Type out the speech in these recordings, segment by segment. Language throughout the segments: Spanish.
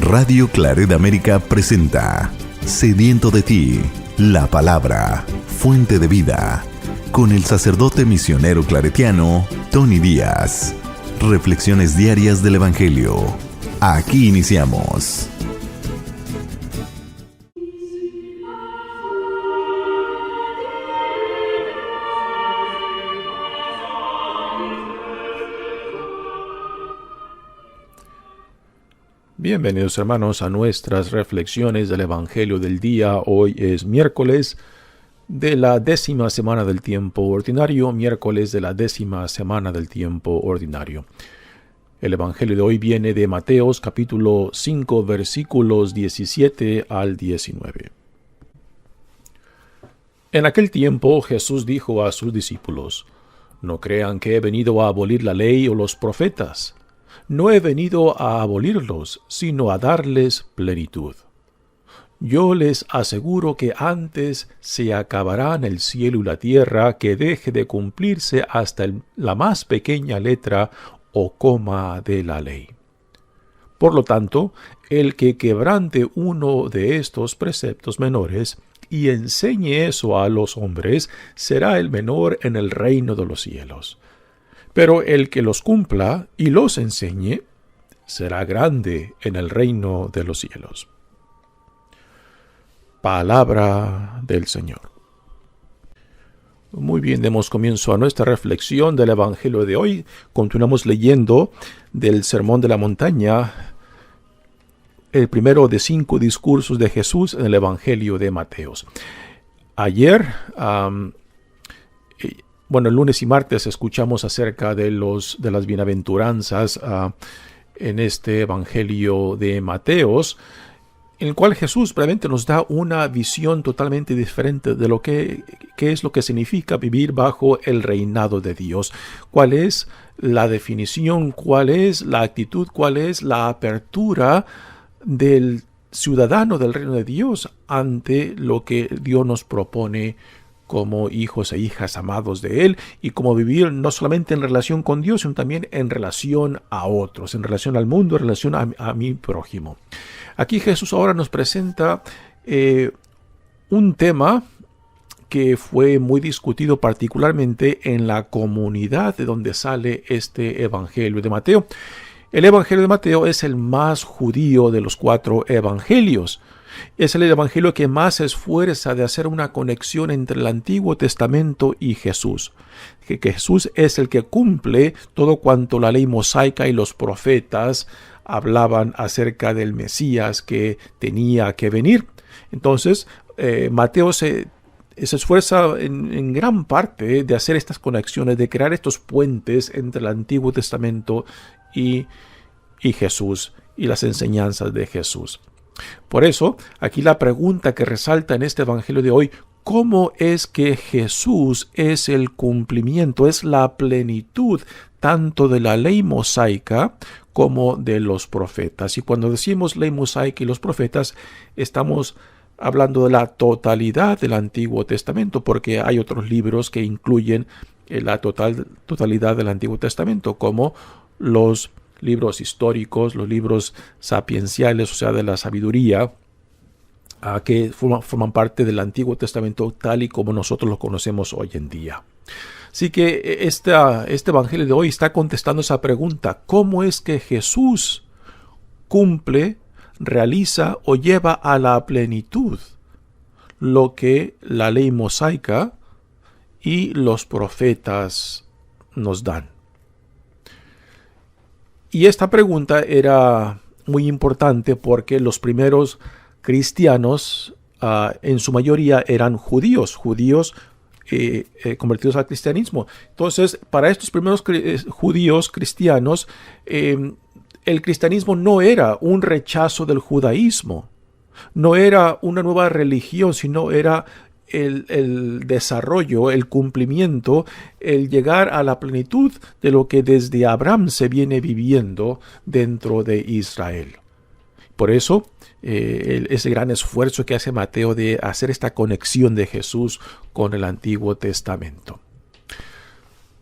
Radio Claret América presenta Sediento de ti, la palabra, fuente de vida, con el sacerdote misionero claretiano Tony Díaz. Reflexiones diarias del Evangelio. Aquí iniciamos. Bienvenidos hermanos a nuestras reflexiones del Evangelio del día. Hoy es miércoles de la 10ª semana del tiempo ordinario, miércoles de la 10ª semana del tiempo ordinario. El Evangelio de hoy viene de Mateos capítulo 5 versículos 17 al 19. En aquel tiempo Jesús dijo a sus discípulos: «No crean que he venido a abolir la ley o los profetas. No he venido a abolirlos, sino a darles plenitud. Yo les aseguro que antes se acabarán el cielo y la tierra que deje de cumplirse hasta la más pequeña letra o coma de la ley. Por lo tanto, el que quebrante uno de estos preceptos menores y enseñe eso a los hombres, será el menor en el reino de los cielos. Pero el que los cumpla y los enseñe, será grande en el reino de los cielos». Palabra del Señor. Muy bien, demos comienzo a nuestra reflexión del Evangelio de hoy. Continuamos leyendo del Sermón de la Montaña, el primero de 5 discursos de Jesús en el Evangelio de Mateos. Ayer, el lunes y martes escuchamos acerca de las bienaventuranzas en este Evangelio de Mateos, en el cual Jesús realmente nos da una visión totalmente diferente de lo que es lo que significa vivir bajo el reinado de Dios. ¿Cuál es la definición? ¿Cuál es la actitud? ¿Cuál es la apertura del ciudadano del reino de Dios ante lo que Dios nos propone como hijos e hijas amados de Él, y cómo vivir no solamente en relación con Dios, sino también en relación a otros, en relación al mundo, en relación a mi prójimo? Aquí Jesús ahora nos presenta un tema que fue muy discutido particularmente en la comunidad de donde sale este Evangelio de Mateo. El Evangelio de Mateo es el más judío de los 4 evangelios. Es el evangelio que más se esfuerza de hacer una conexión entre el Antiguo Testamento y Jesús. Que Jesús es el que cumple todo cuanto la ley mosaica y los profetas hablaban acerca del Mesías que tenía que venir. Entonces, Mateo se esfuerza en gran parte de hacer estas conexiones, de crear estos puentes entre el Antiguo Testamento y Jesús y las enseñanzas de Jesús. Por eso, aquí la pregunta que resalta en este Evangelio de hoy: ¿cómo es que Jesús es el cumplimiento, es la plenitud tanto de la ley mosaica como de los profetas? Y cuando decimos ley mosaica y los profetas, estamos hablando de la totalidad del Antiguo Testamento, porque hay otros libros que incluyen la totalidad del Antiguo Testamento, como los libros históricos, los libros sapienciales, o sea, de la sabiduría, que forman parte del Antiguo Testamento tal y como nosotros lo conocemos hoy en día. Así que este Evangelio de hoy está contestando esa pregunta: ¿cómo es que Jesús cumple, realiza o lleva a la plenitud lo que la ley mosaica y los profetas nos dan? Y esta pregunta era muy importante porque los primeros cristianos, en su mayoría, eran judíos convertidos al cristianismo. Entonces, para estos primeros judíos cristianos, el cristianismo no era un rechazo del judaísmo, no era una nueva religión, sino era el desarrollo, el cumplimiento, el llegar a la plenitud de lo que desde Abraham se viene viviendo dentro de Israel. Por eso, ese gran esfuerzo que hace Mateo de hacer esta conexión de Jesús con el Antiguo Testamento.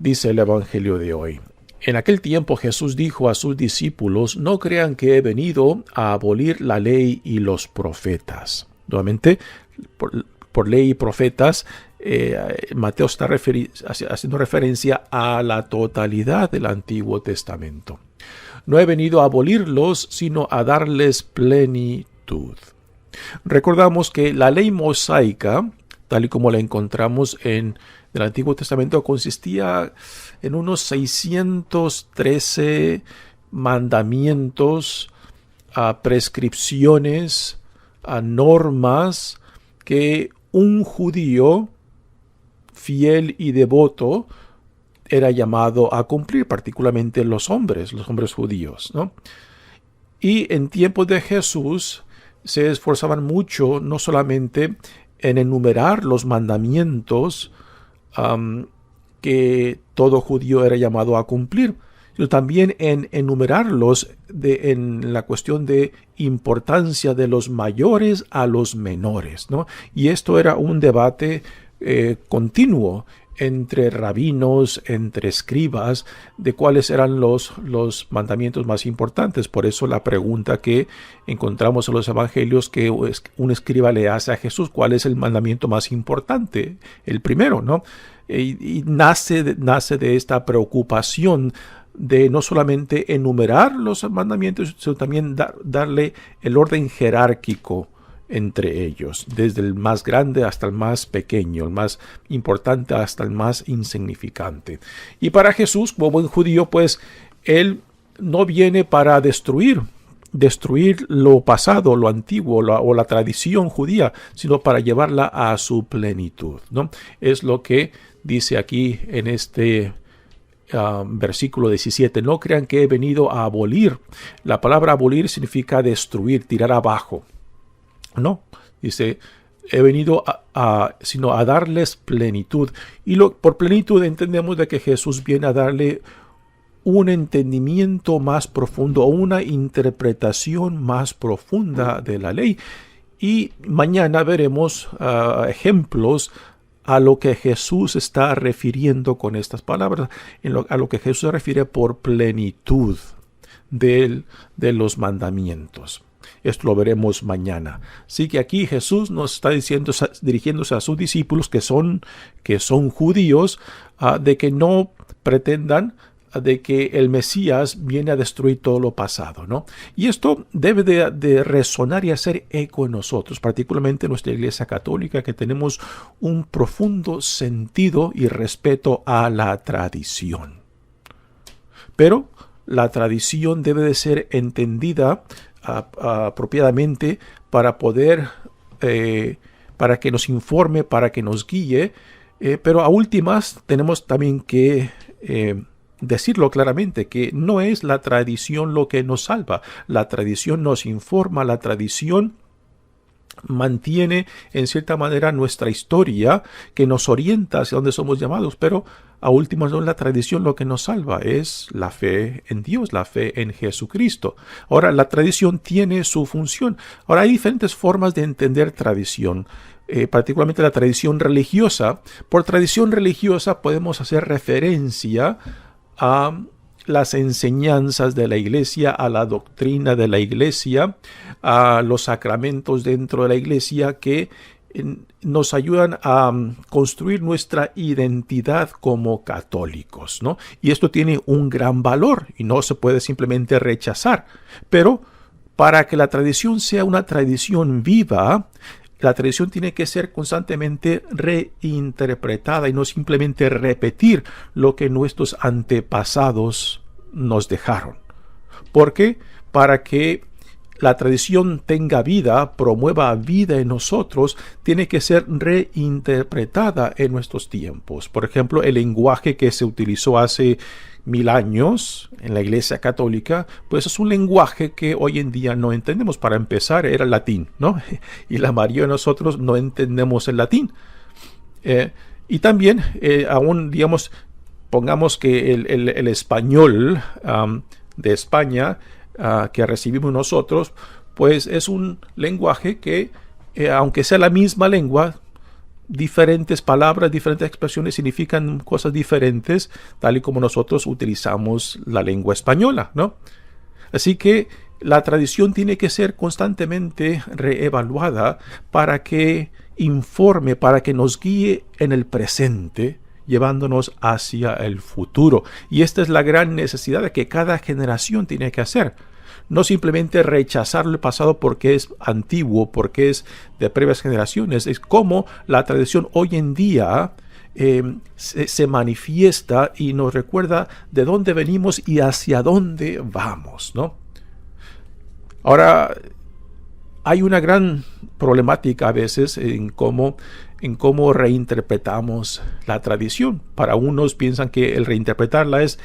Dice el Evangelio de hoy: En aquel tiempo Jesús dijo a sus discípulos: no crean que he venido a abolir la ley y los profetas. Nuevamente, por ley y profetas, Mateo está haciendo referencia a la totalidad del Antiguo Testamento. No he venido a abolirlos, sino a darles plenitud. Recordamos que la ley mosaica, tal y como la encontramos en el Antiguo Testamento, consistía en unos 613 mandamientos, prescripciones, normas que un judío fiel y devoto era llamado a cumplir, particularmente los hombres judíos, ¿no? Y en tiempos de Jesús se esforzaban mucho, no solamente en enumerar los mandamientos que todo judío era llamado a cumplir, sino también en enumerarlos en la cuestión de importancia de los mayores a los menores, ¿no? Y esto era un debate continuo entre rabinos, entre escribas, de cuáles eran los mandamientos más importantes. Por eso la pregunta que encontramos en los evangelios que un escriba le hace a Jesús: ¿cuál es el mandamiento más importante? El primero, ¿no? Y nace de esta preocupación de no solamente enumerar los mandamientos, sino también darle el orden jerárquico entre ellos, desde el más grande hasta el más pequeño, el más importante hasta el más insignificante. Y para Jesús, como buen judío, pues él no viene para destruir lo pasado, lo antiguo, o la tradición judía, sino para llevarla a su plenitud, ¿no? Es lo que dice aquí en este versículo 17. No crean que he venido a abolir. La palabra abolir significa destruir, tirar abajo. No, dice, he venido sino a darles plenitud. Y por plenitud entendemos de que Jesús viene a darle un entendimiento más profundo, o una interpretación más profunda de la ley. Y mañana veremos ejemplos a lo que Jesús está refiriendo con estas palabras, a lo que Jesús se refiere por plenitud de los mandamientos. Esto lo veremos mañana. Así que aquí Jesús nos está dirigiéndose a sus discípulos que son judíos, de que no pretendan de que el Mesías viene a destruir todo lo pasado, ¿no? Y esto debe de resonar y hacer eco en nosotros, particularmente en nuestra Iglesia Católica, que tenemos un profundo sentido y respeto a la tradición. Pero la tradición debe de ser entendida apropiadamente para poder, para que nos informe, para que nos guíe, pero a últimas tenemos también que decirlo claramente, que no es la tradición lo que nos salva. La tradición nos informa, la tradición mantiene en cierta manera nuestra historia, que nos orienta hacia donde somos llamados, pero a últimas no es la tradición lo que nos salva, es la fe en Dios, la fe en Jesucristo. Ahora, la tradición tiene su función. Ahora, hay diferentes formas de entender tradición, particularmente la tradición religiosa. Por tradición religiosa podemos hacer referencia a las enseñanzas de la Iglesia, a la doctrina de la Iglesia, a los sacramentos dentro de la Iglesia que nos ayudan a construir nuestra identidad como católicos, ¿no? Y esto tiene un gran valor y no se puede simplemente rechazar. Pero para que la tradición sea una tradición viva, la tradición tiene que ser constantemente reinterpretada y no simplemente repetir lo que nuestros antepasados nos dejaron. ¿Por qué? Para que la tradición tenga vida, promueva vida en nosotros, tiene que ser reinterpretada en nuestros tiempos. Por ejemplo, el lenguaje que se utilizó hace 1000 años en la Iglesia Católica, pues es un lenguaje que hoy en día no entendemos. Para empezar, era el latín, ¿no? Y la mayoría de nosotros no entendemos el latín. Y también, aún, digamos, pongamos que el español de España que recibimos nosotros, pues es un lenguaje que, aunque sea la misma lengua, diferentes palabras, diferentes expresiones significan cosas diferentes, tal y como nosotros utilizamos la lengua española, ¿no? Así que la tradición tiene que ser constantemente reevaluada para que informe, para que nos guíe en el presente, llevándonos hacia el futuro. Y esta es la gran necesidad que cada generación tiene que hacer. No simplemente rechazar el pasado porque es antiguo, porque es de previas generaciones. Es como la tradición hoy en día se manifiesta y nos recuerda de dónde venimos y hacia dónde vamos, ¿no? Ahora, hay una gran problemática a veces en cómo reinterpretamos la tradición. Para unos piensan que el reinterpretarla es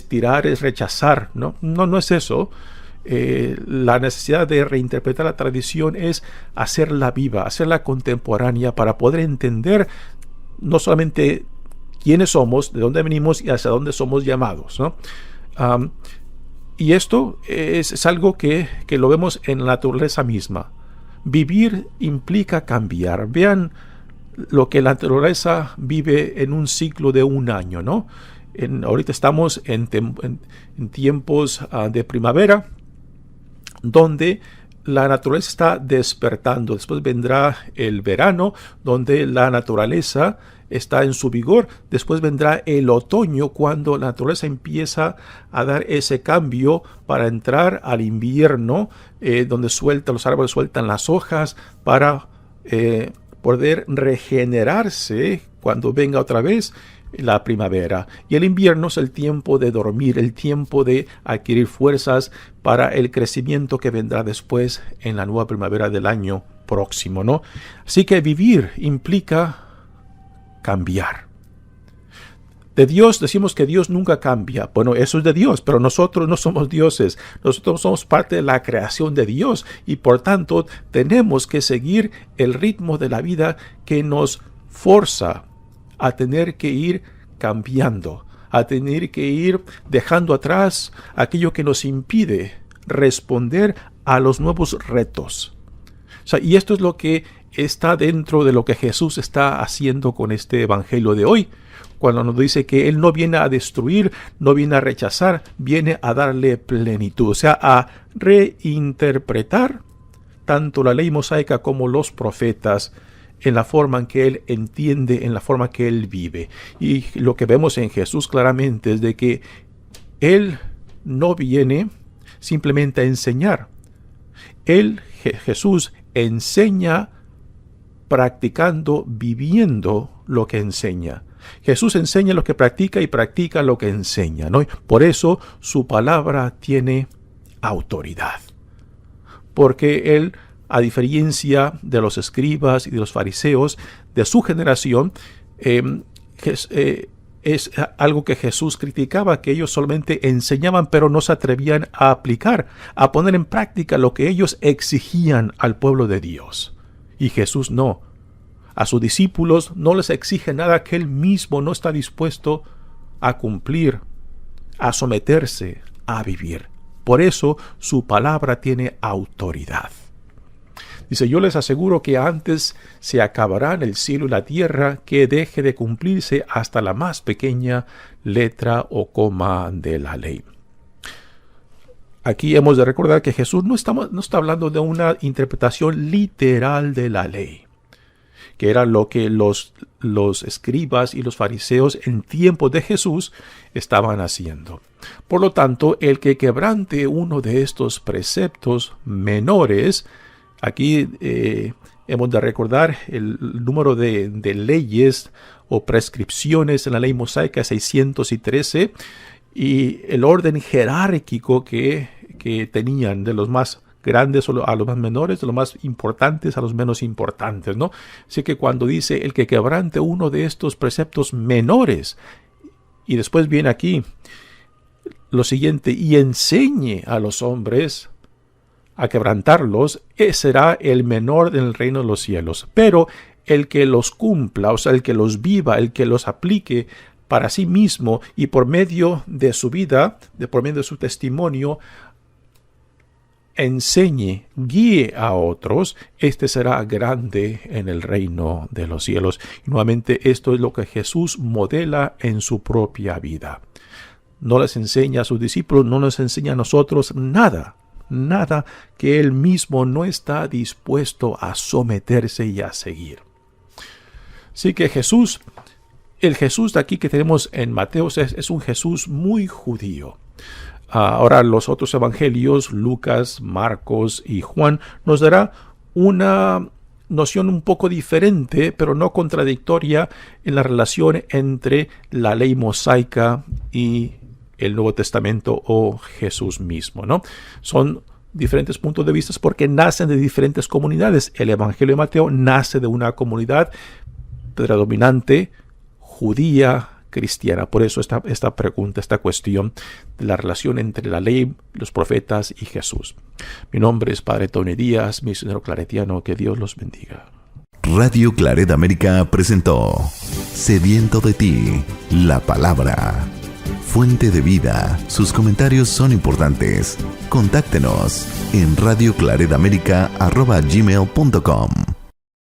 tirar, es rechazar, ¿no? No es eso. La necesidad de reinterpretar la tradición es hacerla viva, hacerla contemporánea para poder entender no solamente quiénes somos, de dónde venimos y hacia dónde somos llamados, ¿no? Y esto es algo que lo vemos en la naturaleza misma. Vivir implica cambiar. Vean lo que la naturaleza vive en un ciclo de un año, ¿no? Ahorita estamos en tiempos de primavera, donde la naturaleza está despertando. Después vendrá el verano, donde la naturaleza está en su vigor. Después vendrá el otoño, cuando la naturaleza empieza a dar ese cambio para entrar al invierno, donde los árboles sueltan las hojas para poder regenerarse cuando venga otra vez la primavera. Y el invierno es el tiempo de dormir, el tiempo de adquirir fuerzas para el crecimiento que vendrá después en la nueva primavera del año próximo, ¿no? Así que vivir implica cambiar. De Dios decimos que Dios nunca cambia. Bueno, eso es de Dios, pero nosotros no somos dioses. Nosotros somos parte de la creación de Dios y por tanto tenemos que seguir el ritmo de la vida que nos forza a tener que ir cambiando, a tener que ir dejando atrás aquello que nos impide responder a los nuevos retos. Y esto es lo que está dentro de lo que Jesús está haciendo con este evangelio de hoy, cuando nos dice que Él no viene a destruir, no viene a rechazar, viene a darle plenitud, o sea, a reinterpretar tanto la ley mosaica como los profetas en la forma en que Él entiende, en la forma que Él vive. Y lo que vemos en Jesús claramente es de que Él no viene simplemente a enseñar. Jesús enseña practicando, viviendo lo que enseña. Jesús enseña lo que practica y practica lo que enseña, ¿no? Por eso su palabra tiene autoridad. Porque Él, a diferencia de los escribas y de los fariseos de su generación, es algo que Jesús criticaba, que ellos solamente enseñaban pero no se atrevían a aplicar, a poner en práctica lo que ellos exigían al pueblo de Dios. Y Jesús no. A sus discípulos no les exige nada que Él mismo no está dispuesto a cumplir, a someterse, a vivir. Por eso su palabra tiene autoridad. Dice, yo les aseguro que antes se acabarán el cielo y la tierra que deje de cumplirse hasta la más pequeña letra o coma de la ley. Aquí hemos de recordar que Jesús no está hablando de una interpretación literal de la ley, que era lo que los escribas y los fariseos en tiempos de Jesús estaban haciendo. Por lo tanto, el que quebrante uno de estos preceptos menores, aquí hemos de recordar el número de leyes o prescripciones en la ley mosaica 613 y el orden jerárquico que tenían de los más grandes a los más menores, de los más importantes a los menos importantes, ¿no? Así que cuando dice el que quebrante uno de estos preceptos menores, y después viene aquí lo siguiente, y enseñe a los hombres a quebrantarlos, será el menor en el reino de los cielos. Pero el que los cumpla, o sea, el que los viva, el que los aplique para sí mismo y por medio de su vida, por medio de su testimonio, enseñe, guíe a otros, este será grande en el reino de los cielos. Y nuevamente esto es lo que Jesús modela en su propia vida. No les enseña a sus discípulos, no nos enseña a nosotros nada que Él mismo no está dispuesto a someterse y a seguir. Así que el Jesús de aquí que tenemos en Mateo es un Jesús muy judío. Ahora los otros evangelios, Lucas, Marcos y Juan, nos dará una noción un poco diferente, pero no contradictoria, en la relación entre la ley mosaica y el Nuevo Testamento o Jesús mismo, ¿no? Son diferentes puntos de vista porque nacen de diferentes comunidades. El Evangelio de Mateo nace de una comunidad predominante judía cristiana. Por eso esta pregunta, esta cuestión de la relación entre la ley, los profetas y Jesús. Mi nombre es Padre Tony Díaz, misionero claretiano. Que Dios los bendiga. Radio Claret América presentó Sediento de ti, la palabra. Fuente de vida. Sus comentarios son importantes. Contáctenos en radioclaretamerica@gmail.com.